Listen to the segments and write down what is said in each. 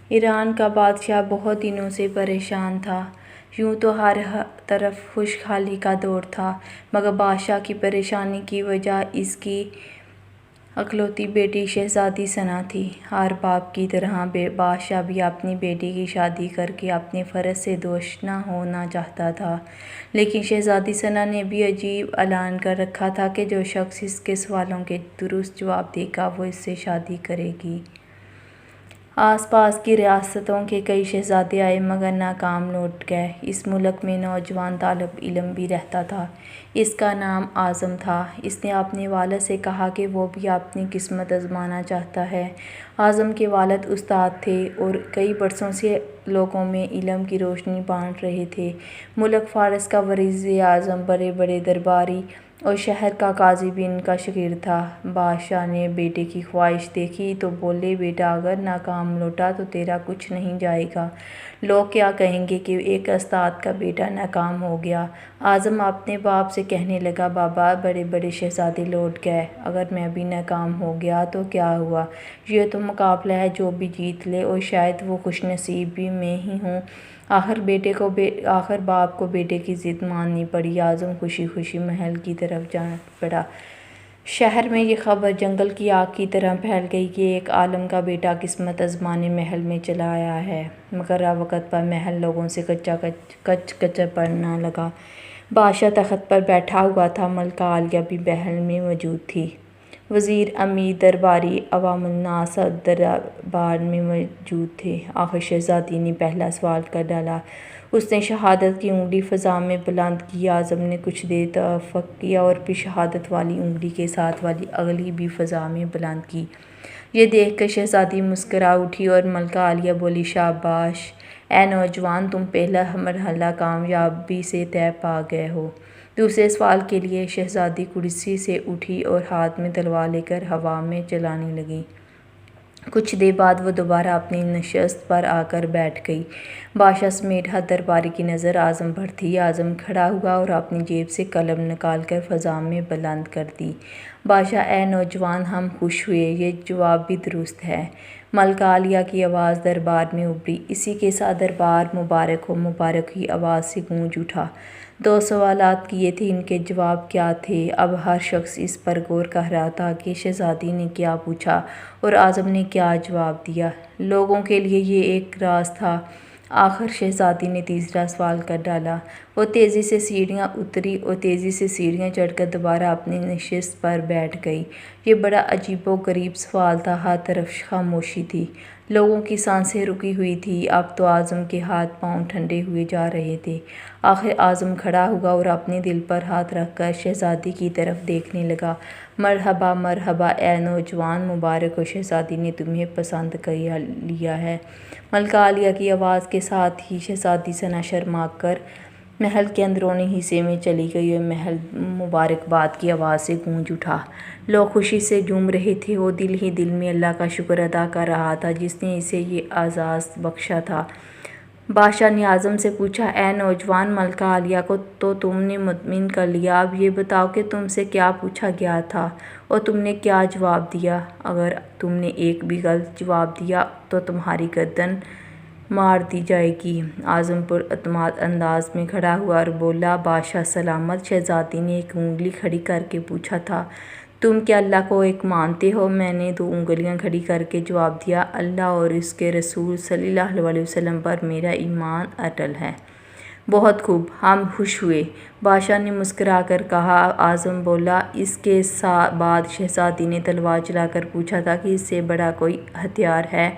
ایران کا بادشاہ بہت دنوں سے پریشان تھا۔ یوں تو ہر طرف خوشحالی کا دور تھا، مگر بادشاہ کی پریشانی کی وجہ اس کی اکلوتی بیٹی شہزادی ثنا تھی۔ ہر باپ کی طرح بادشاہ بھی اپنی بیٹی کی شادی کرکے اپنے فرض سے دوش نہ ہونا چاہتا تھا، لیکن شہزادی ثنا نے بھی عجیب اعلان کر رکھا تھا کہ جو شخص اس کے سوالوں کے درست جواب دے گا وہ اس سے شادی کرے گی۔ آس پاس کی ریاستوں کے کئی شہزادے آئے مگر ناکام لوٹ گئے۔ اس ملک میں نوجوان طالب علم بھی رہتا تھا، اس کا نام اعظم تھا۔ اس نے اپنے والد سے کہا کہ وہ بھی اپنی قسمت آزمانا چاہتا ہے۔ اعظم کے والد استاد تھے اور کئی برسوں سے لوگوں میں علم کی روشنی بانٹ رہے تھے۔ ملک فارس کا وزیر اعظم، بڑے بڑے درباری اور شہر کا قاضی بھی ان کا شاگرد تھا۔ بادشاہ نے بیٹے کی خواہش دیکھی تو بولے، بیٹا اگر ناکام لوٹا تو تیرا کچھ نہیں جائے گا۔ لوگ کیا کہیں گے کہ ایک استاد کا بیٹا ناکام ہو گیا۔ اعظم اپنے باپ سے کہنے لگا، بابا بڑے بڑے شہزادے لوٹ گئے، اگر میں بھی ناکام ہو گیا تو کیا ہوا؟ یہ تو مقابلہ ہے، جو بھی جیت لے، اور شاید وہ خوش نصیب بھی میں ہی ہوں۔ آخر باپ کو بیٹے کی ضد ماننی پڑی۔ اعظم خوشی خوشی محل کی طرف جا پڑا۔ شہر میں یہ خبر جنگل کی آگ کی طرح پھیل گئی کہ ایک عالم کا بیٹا قسمت آزمانے محل میں چلا آیا ہے۔ مقررہ وقت پر محل لوگوں سے کچ کچ پڑنے لگا۔ بادشاہ تخت پر بیٹھا ہوا تھا، ملکہ عالیہ بھی محل میں موجود تھی۔ وزیر، امیر، درباری، عوام الناس سب دربار میں موجود تھے۔ آخر شہزادی نے پہلا سوال کر ڈالا۔ اس نے شہادت کی انگلی فضا میں بلند کی۔ اعظم نے کچھ دیر توقف کیا اور پھر شہادت والی انگلی کے ساتھ والی اگلی بھی فضا میں بلند کی۔ یہ دیکھ کر شہزادی مسکرا اٹھی اور ملکہ عالیہ بولی، شاباش اے نوجوان، تم پہلا مرحلہ کامیابی سے طے پا گئے ہو۔ دوسرے سوال کے لیے شہزادی کرسی سے اٹھی اور ہاتھ میں تلوار لے کر ہوا میں چلانے لگی۔ کچھ دیر بعد وہ دوبارہ اپنی نشست پر آ کر بیٹھ گئی۔ بادشاہ سمیت ہر درباری کی نظر اعظم پر تھی۔ اعظم کھڑا ہوا اور اپنی جیب سے قلم نکال کر فضا میں بلند کر دی۔ بادشاہ، اے نوجوان، ہم خوش ہوئے، یہ جواب بھی درست ہے۔ ملکہ عالیہ کی آواز دربار میں ابھری۔ اسی کے ساتھ دربار مبارک ہو، مبارک کی آواز سے گونج اٹھا۔ دو سوالات کیے تھے، ان کے جواب کیا تھے؟ اب ہر شخص اس پر غور کر رہا تھا کہ شہزادی نے کیا پوچھا اور اعظم نے کیا جواب دیا۔ لوگوں کے لیے یہ ایک راز تھا۔ آخر شہزادی نے تیسرا سوال کر ڈالا۔ وہ تیزی سے سیڑھیاں اتری اور تیزی سے سیڑھیاں چڑھ کر دوبارہ اپنی نشست پر بیٹھ گئی۔ یہ بڑا عجیب و غریب سوال تھا۔ ہر طرف خاموشی تھی، لوگوں کی سانسیں رکی ہوئی تھیں۔ اب تو اعظم کے ہاتھ پاؤں ٹھنڈے ہوئے جا رہے تھے۔ آخر اعظم کھڑا ہوا اور اپنے دل پر ہاتھ رکھ کر شہزادی کی طرف دیکھنے لگا۔ مرحبا مرحبا اے نوجوان، مبارک ہو، شہزادی نے تمہیں پسند کر لیا ہے۔ ملکہ عالیہ کی آواز کے ساتھ ہی شہزادی ثنا شرما کر محل کے اندرونی حصے میں چلی گئی اور محل مبارکباد کی آواز سے گونج اٹھا۔ لوگ خوشی سے جھوم رہے تھے اور دل ہی دل میں اللہ کا شکر ادا کر رہا تھا جس نے اسے یہ اعزاز بخشا تھا۔ بادشاہ نے اعظم سے پوچھا، اے نوجوان، ملکہ عالیہ کو تو تم نے مطمئن کر لیا، اب یہ بتاؤ کہ تم سے کیا پوچھا گیا تھا اور تم نے کیا جواب دیا؟ اگر تم نے ایک بھی غلط جواب دیا تو تمہاری گردن مار دی جائے گی۔ اعظم پراعتماد انداز میں کھڑا ہوا اور بولا، بادشاہ سلامت۔ شہزادی نے ایک انگلی کھڑی کرکے پوچھا تھا، تم کیا اللہ کو ایک مانتے ہو؟ میں نے دو انگلیاں کھڑی کرکے جواب دیا، اللہ اور اس کے رسول صلی اللہ علیہ وسلم پر میرا ایمان اٹل ہے۔ بہت خوب، ہم خوش ہوئے، بادشاہ نے مسکرا کر کہا۔ اعظم بولا، اس کے بعد شہزادی نے تلوار چلا کر پوچھا تھا کہ اس سے بڑا کوئی ہتھیار ہے؟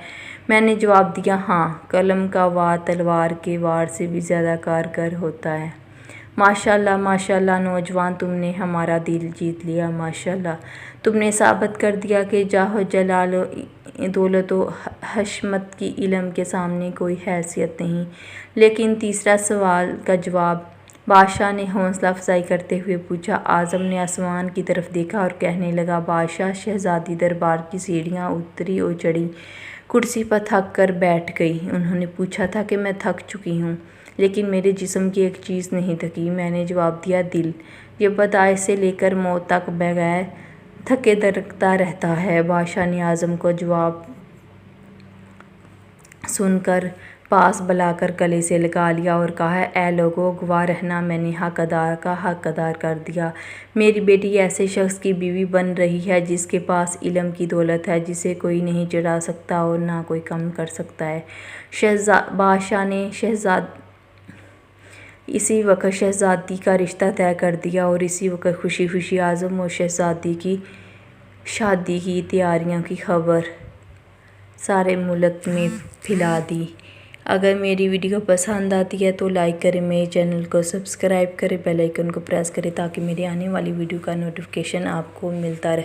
میں نے جواب دیا، ہاں، قلم کا وار تلوار کے وار سے بھی زیادہ کارگر ہوتا ہے۔ ماشاءاللہ ماشاءاللہ نوجوان، تم نے ہمارا دل جیت لیا، ماشاءاللہ، تم نے ثابت کر دیا کہ جاہ و جلال و دولت و حشمت کی علم کے سامنے کوئی حیثیت نہیں۔ لیکن تیسرا سوال کا جواب؟ بادشاہ نے حوصلہ افزائی کرتے ہوئے پوچھا۔ اعظم نے آسمان کی طرف دیکھا اور کہنے لگا، بادشاہ، شہزادی دربار کی سیڑھیاں اتری اور چڑھی، کرسی پر تھک کر بیٹھ گئی۔ انہوں نے پوچھا تھا کہ میں تھک چکی ہوں، لیکن میرے جسم کی ایک چیز نہیں تھکی۔ میں نے جواب دیا، دل، یہ پیدائش سے لے کر موت تک بغیر تھکے دھڑکتا رہتا ہے۔ بادشاہ نے اعظم کو جواب سن کر پاس بلا کر گلے سے لگا لیا اور کہا، اے لوگو، گواہ رہنا، میں نے حق ادا کا حق ادا کر دیا۔ میری بیٹی ایسے شخص کی بیوی بن رہی ہے جس کے پاس علم کی دولت ہے، جسے کوئی نہیں چڑھا سکتا اور نہ کوئی کم کر سکتا ہے۔ بادشاہ نے اسی وقت شہزادی کا رشتہ طے کر دیا اور اسی وقت خوشی خوشی اعظم اور شہزادی کی شادی کی تیاریوں کی خبر سارے ملک میں پھیلا دی۔ اگر میری ویڈیو پسند آتی ہے تو لائک کریں، میرے چینل کو سبسکرائب کریں، بیل آئیکن کو پریس کریں تاکہ میری آنے والی ویڈیو کا نوٹیفیکیشن آپ کو ملتا رہے۔